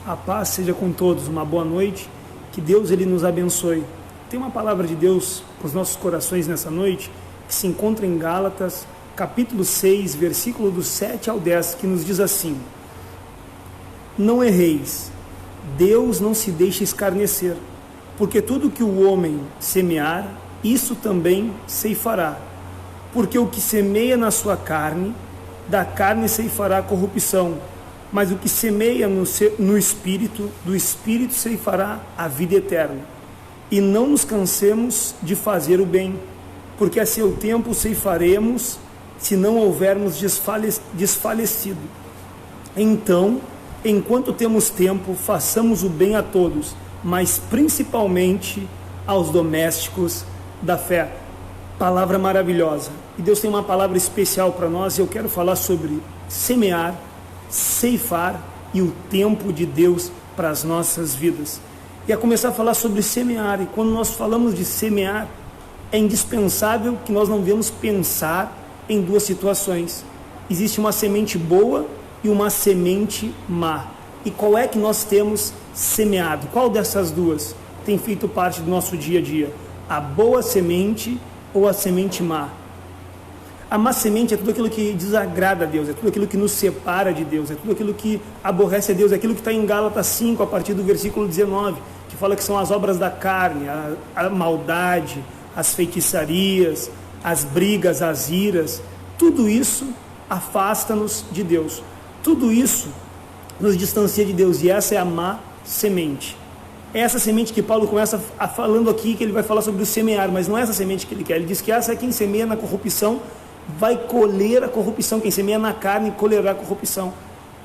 A paz seja com todos, uma boa noite, que Deus ele nos abençoe. Tem uma palavra de Deus para os nossos corações nessa noite, que se encontra em Gálatas, capítulo 6, versículo do 7 ao 10, que nos diz assim: Não erreis, Deus não se deixa escarnecer, porque tudo que o homem semear, isso também ceifará. Porque o que semeia na sua carne, da carne ceifará corrupção, mas o que semeia no Espírito, do Espírito ceifará a vida eterna. E não nos cansemos de fazer o bem, porque a seu tempo ceifaremos, se não houvermos desfalecido. Então, enquanto temos tempo, façamos o bem a todos, mas principalmente aos domésticos da fé. Palavra maravilhosa. E Deus tem uma palavra especial para nós, e eu quero falar sobre semear, ceifar e o tempo de Deus para as nossas vidas. E a começar a falar sobre semear, e quando nós falamos de semear, é indispensável que nós não devemos pensar em duas situações. Existe uma semente boa e uma semente má. E qual é que nós temos semeado? Qual dessas duas tem feito parte do nosso dia a dia? A boa semente ou a semente má? A má semente é tudo aquilo que desagrada a Deus, é tudo aquilo que nos separa de Deus, é tudo aquilo que aborrece a Deus, é aquilo que está em Gálatas 5, a partir do versículo 19, que fala que são as obras da carne, a maldade, as feitiçarias, as brigas, as iras. Tudo isso afasta-nos de Deus, tudo isso nos distancia de Deus, e essa é a má semente. É essa semente que Paulo começa falando aqui, que ele vai falar sobre o semear, mas não é essa semente que ele quer. Ele diz que essa é quem semeia na corrupção, vai colher a corrupção. Quem semeia na carne, colherá a corrupção.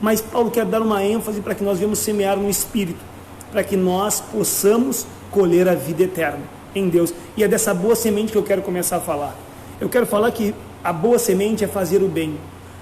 Mas Paulo quer dar uma ênfase para que nós venhamos semear no Espírito, para que nós possamos colher a vida eterna em Deus. E é dessa boa semente que eu quero começar a falar. Eu quero falar que a boa semente é fazer o bem.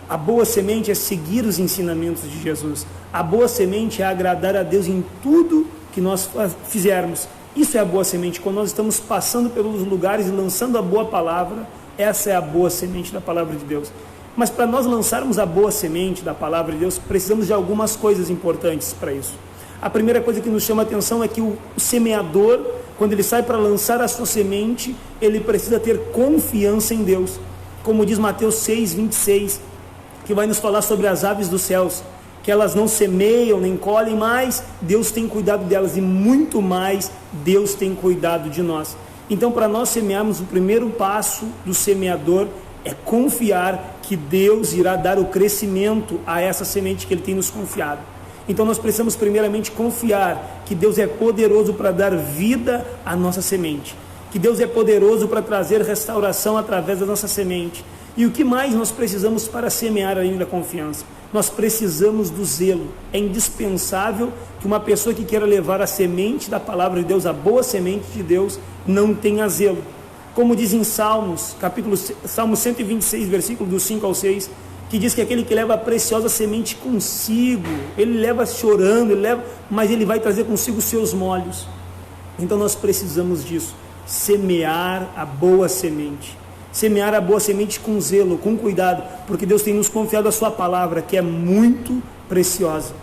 A boa semente é seguir os ensinamentos de Jesus. A boa semente é agradar a Deus em tudo que nós fizermos. Isso é a boa semente. Quando nós estamos passando pelos lugares e lançando a boa palavra, essa é a boa semente da palavra de Deus. Mas para nós lançarmos a boa semente da palavra de Deus, precisamos de algumas coisas importantes para isso. A primeira coisa que nos chama a atenção é que o semeador, quando ele sai para lançar a sua semente, ele precisa ter confiança em Deus. Como diz Mateus 6, 26, que vai nos falar sobre as aves dos céus, que elas não semeiam nem colhem, mas Deus tem cuidado delas, e muito mais Deus tem cuidado de nós. Então, para nós semearmos, o primeiro passo do semeador é confiar que Deus irá dar o crescimento a essa semente que Ele tem nos confiado. Então, nós precisamos primeiramente confiar que Deus é poderoso para dar vida à nossa semente, que Deus é poderoso para trazer restauração através da nossa semente. E o que mais nós precisamos para semear além da confiança? Nós precisamos do zelo. É indispensável que uma pessoa que queira levar a semente da palavra de Deus, a boa semente de Deus, não tenha zelo. Como diz em Salmos, Salmo 126, versículo do 5 ao 6, que diz que aquele que leva a preciosa semente consigo, ele leva chorando, mas ele vai trazer consigo os seus molhos. Então nós precisamos disso, semear a boa semente. Semear a boa semente com zelo, com cuidado, porque Deus tem nos confiado a sua palavra, que é muito preciosa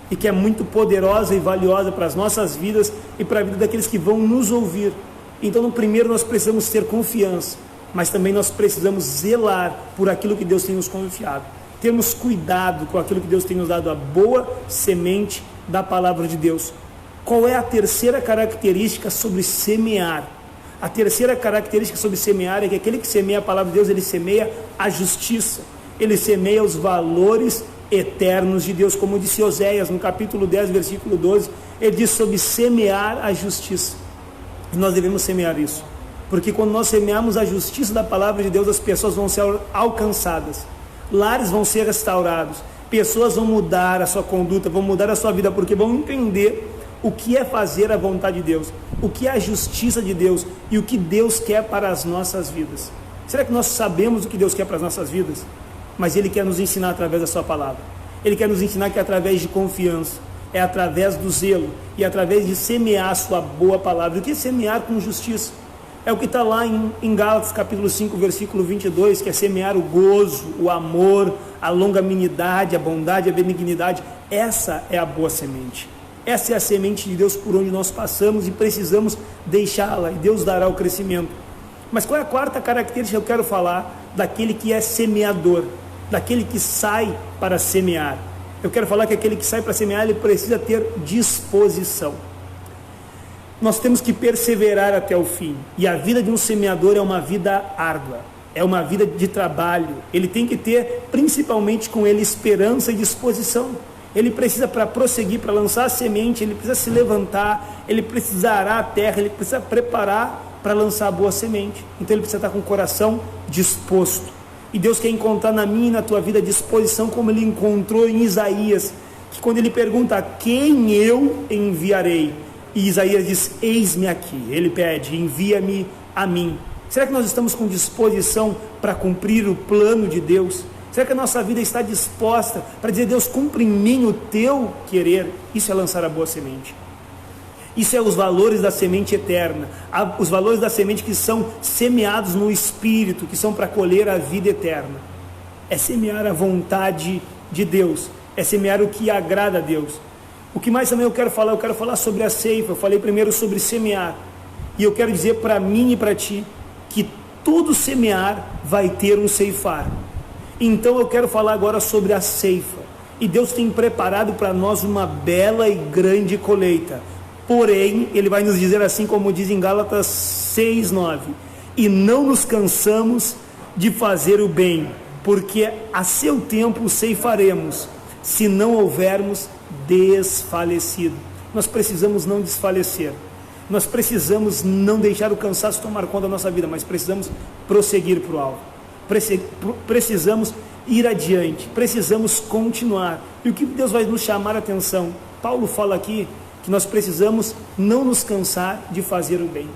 e que é muito poderosa e valiosa para as nossas vidas e para a vida daqueles que vão nos ouvir. Então, no primeiro, nós precisamos ter confiança, mas também nós precisamos zelar por aquilo que Deus tem nos confiado. Termos cuidado com aquilo que Deus tem nos dado, a boa semente da palavra de Deus. Qual é a terceira característica sobre semear? A terceira característica sobre semear é que aquele que semeia a palavra de Deus, ele semeia a justiça, ele semeia os valores eternos de Deus, como disse Oséias no capítulo 10, versículo 12, ele diz sobre semear a justiça. E nós devemos semear isso, porque quando nós semearmos a justiça da palavra de Deus, as pessoas vão ser alcançadas, lares vão ser restaurados, pessoas vão mudar a sua conduta, vão mudar a sua vida, porque vão entender o que é fazer a vontade de Deus, o que é a justiça de Deus e o que Deus quer para as nossas vidas. Será que nós sabemos o que Deus quer para as nossas vidas? Mas Ele quer nos ensinar através da sua palavra. Ele quer nos ensinar que é através de confiança, é através do zelo e através de semear a sua boa palavra. O que é semear com justiça? É o que está lá em Gálatas capítulo 5, versículo 22, que é semear o gozo, o amor, a longanimidade, a bondade, a benignidade. Essa é a boa semente. Essa é a semente de Deus por onde nós passamos e precisamos deixá-la, e Deus dará o crescimento. Mas qual é a quarta característica que eu quero falar daquele que é semeador, daquele que sai para semear? Eu quero falar que aquele que sai para semear, ele precisa ter disposição. Nós temos que perseverar até o fim, e a vida de um semeador é uma vida árdua, é uma vida de trabalho. Ele tem que ter, principalmente com ele, esperança e disposição. Ele precisa, para prosseguir, para lançar a semente, ele precisa se levantar, ele precisa arar a terra, ele precisa preparar para lançar a boa semente. Então ele precisa estar com o coração disposto. E Deus quer encontrar na minha e na tua vida disposição, como ele encontrou em Isaías, que quando ele pergunta: quem eu enviarei? E Isaías diz: eis-me aqui. Ele pede: envia-me a mim. Será que nós estamos com disposição para cumprir o plano de Deus? Será que a nossa vida está disposta para dizer: Deus, cumpre em mim o teu querer? Isso é lançar a boa semente. Isso é os valores da semente eterna, os valores da semente que são semeados no Espírito, que são para colher a vida eterna. É semear a vontade de Deus, é semear o que agrada a Deus. O que mais também eu quero falar sobre a ceifa. Eu falei primeiro sobre semear, e eu quero dizer para mim e para ti, que todo semear vai ter um ceifar. Então eu quero falar agora sobre a ceifa, e Deus tem preparado para nós uma bela e grande colheita. Porém, ele vai nos dizer assim, como diz em Gálatas 6:9: e não nos cansamos de fazer o bem, porque a seu tempo ceifaremos, se não houvermos desfalecido. Nós precisamos não desfalecer, nós precisamos não deixar o cansaço tomar conta da nossa vida, mas precisamos prosseguir para o alvo, precisamos ir adiante, precisamos continuar. E o que Deus vai nos chamar a atenção? Paulo fala aqui que nós precisamos não nos cansar de fazer o bem.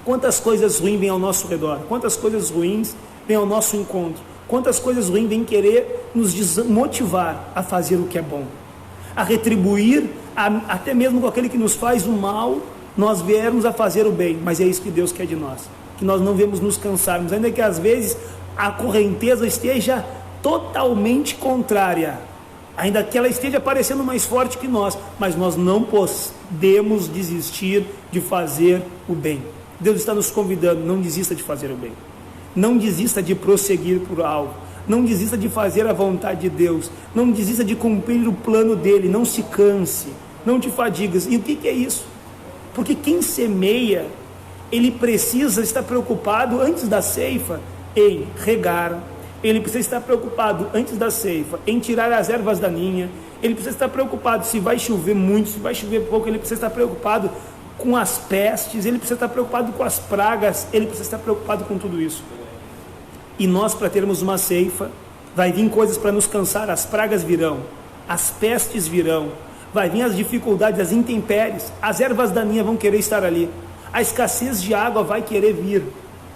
Quantas coisas ruins vêm ao nosso redor, quantas coisas ruins vêm ao nosso encontro, quantas coisas ruins vêm querer nos desmotivar a fazer o que é bom, a retribuir, até mesmo com aquele que nos faz o mal, nós viermos a fazer o bem. Mas é isso que Deus quer de nós, que nós não devemos nos cansarmos, ainda que às vezes a correnteza esteja totalmente contrária, ainda que ela esteja parecendo mais forte que nós, mas nós não podemos desistir de fazer o bem. Deus está nos convidando: não desista de fazer o bem, não desista de prosseguir por algo, não desista de fazer a vontade de Deus, não desista de cumprir o plano dele, não se canse, não te fadigues. E o que é isso? Porque quem semeia, ele precisa estar preocupado antes da ceifa em regar, ele precisa estar preocupado antes da ceifa em tirar as ervas daninhas, ele precisa estar preocupado se vai chover muito, se vai chover pouco, ele precisa estar preocupado com as pestes, ele precisa estar preocupado com as pragas, ele precisa estar preocupado com tudo isso. E nós, para termos uma ceifa, vai vir coisas para nos cansar, as pragas virão, as pestes virão, vai vir as dificuldades, as intempéries, as ervas daninhas vão querer estar ali, a escassez de água vai querer vir,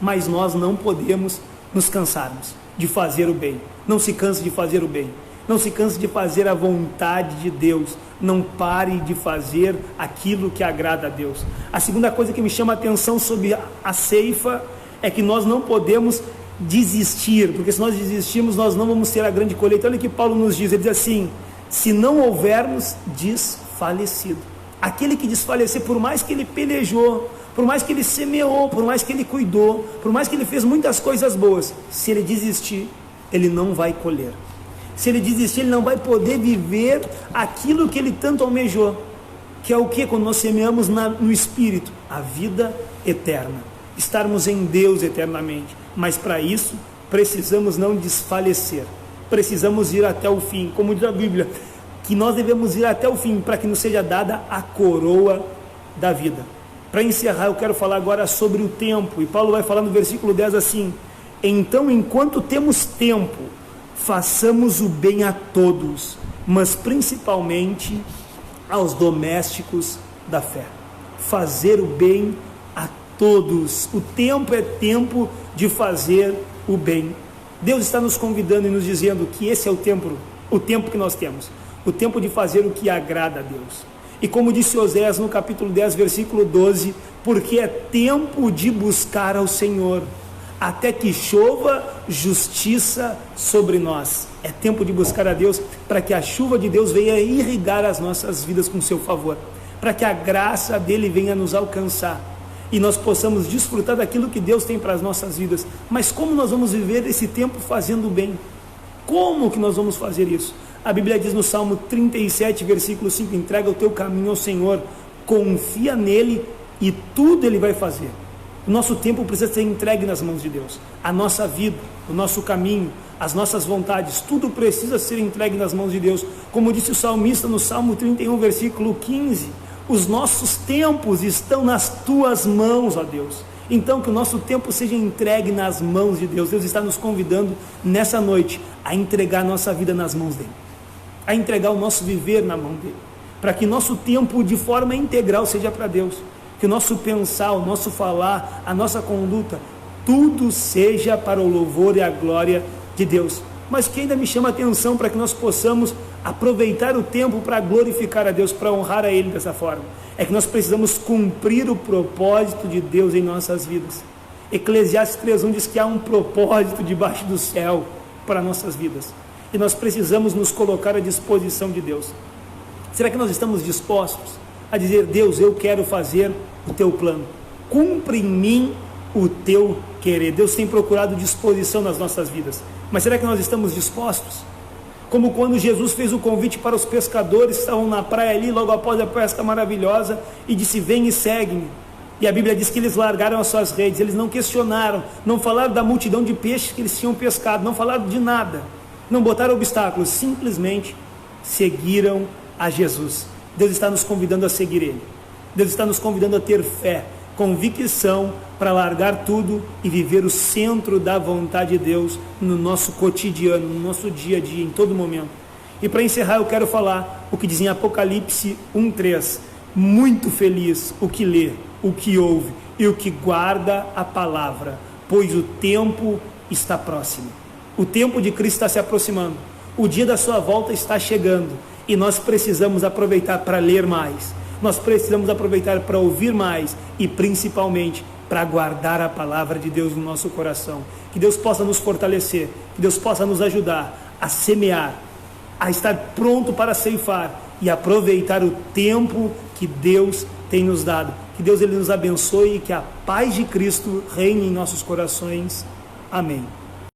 mas nós não podemos nos cansarmos de fazer o bem. Não se canse de fazer o bem, não se canse de fazer a vontade de Deus, não pare de fazer aquilo que agrada a Deus. A segunda coisa que me chama a atenção sobre a ceifa é que nós não podemos desistir, porque se nós desistirmos, nós não vamos ter a grande colheita. Olha o que Paulo nos diz, ele diz assim: se não houvermos desfalecido. Aquele que desfalecer, por mais que ele pelejou, por mais que ele semeou, por mais que ele cuidou, por mais que ele fez muitas coisas boas, se ele desistir, ele não vai colher. Se ele desistir, ele não vai poder viver aquilo que ele tanto almejou, que é o que? Quando nós semeamos no Espírito, a vida eterna, estarmos em Deus eternamente. Mas para isso, precisamos não desfalecer, precisamos ir até o fim, como diz a Bíblia, que nós devemos ir até o fim, para que nos seja dada a coroa da vida. Para encerrar, eu quero falar agora sobre o tempo, e Paulo vai falar no versículo 10 assim: então, enquanto temos tempo, façamos o bem a todos, mas principalmente aos domésticos da fé. Fazer o bem a todos. O tempo é tempo de fazer o bem. Deus está nos convidando e nos dizendo que esse é o tempo que nós temos, o tempo de fazer o que agrada a Deus. E como disse Oséias no capítulo 10, versículo 12, porque é tempo de buscar ao Senhor, até que chova justiça sobre nós. É tempo de buscar a Deus para que a chuva de Deus venha irrigar as nossas vidas com seu favor, para que a graça dele venha nos alcançar e nós possamos desfrutar daquilo que Deus tem para as nossas vidas. Mas como nós vamos viver esse tempo fazendo o bem? Como que nós vamos fazer isso? A Bíblia diz no Salmo 37, versículo 5, entrega o teu caminho ao Senhor, confia nele e tudo ele vai fazer. O nosso tempo precisa ser entregue nas mãos de Deus. A nossa vida, o nosso caminho, as nossas vontades, tudo precisa ser entregue nas mãos de Deus. Como disse o salmista no Salmo 31, versículo 15, os nossos tempos estão nas tuas mãos, ó Deus. Então que o nosso tempo seja entregue nas mãos de Deus. Deus está nos convidando nessa noite a entregar a nossa vida nas mãos dele, a entregar o nosso viver na mão dele, para que nosso tempo de forma integral seja para Deus, que o nosso pensar, o nosso falar, a nossa conduta, tudo seja para o louvor e a glória de Deus. Mas que ainda me chama a atenção para que nós possamos aproveitar o tempo para glorificar a Deus, para honrar a Ele dessa forma, é que nós precisamos cumprir o propósito de Deus em nossas vidas. Eclesiastes 3:1 diz que há um propósito debaixo do céu para nossas vidas, e nós precisamos nos colocar à disposição de Deus. Será que nós estamos dispostos a dizer: Deus, eu quero fazer o teu plano, cumpre em mim o teu querer? Deus tem procurado disposição nas nossas vidas, mas será que nós estamos dispostos? Como quando Jesus fez o convite para os pescadores que estavam na praia ali, logo após a pesca maravilhosa, e disse: vem e segue-me. E a Bíblia diz que eles largaram as suas redes, eles não questionaram, não falaram da multidão de peixes que eles tinham pescado, não falaram de nada, não botaram obstáculos, simplesmente seguiram a Jesus. Deus está nos convidando a seguir Ele. Deus está nos convidando a ter fé, convicção, para largar tudo e viver o centro da vontade de Deus no nosso cotidiano, no nosso dia a dia, em todo momento. E para encerrar, eu quero falar o que diz em Apocalipse 1:3. Muito feliz o que lê, o que ouve e o que guarda a palavra, pois o tempo está próximo. O tempo de Cristo está se aproximando. O dia da sua volta está chegando. E nós precisamos aproveitar para ler mais. Nós precisamos aproveitar para ouvir mais e principalmente para guardar a palavra de Deus no nosso coração. Que Deus possa nos fortalecer, que Deus possa nos ajudar a semear, a estar pronto para ceifar e aproveitar o tempo que Deus tem nos dado. Que Deus ele nos abençoe e que a paz de Cristo reine em nossos corações. Amém.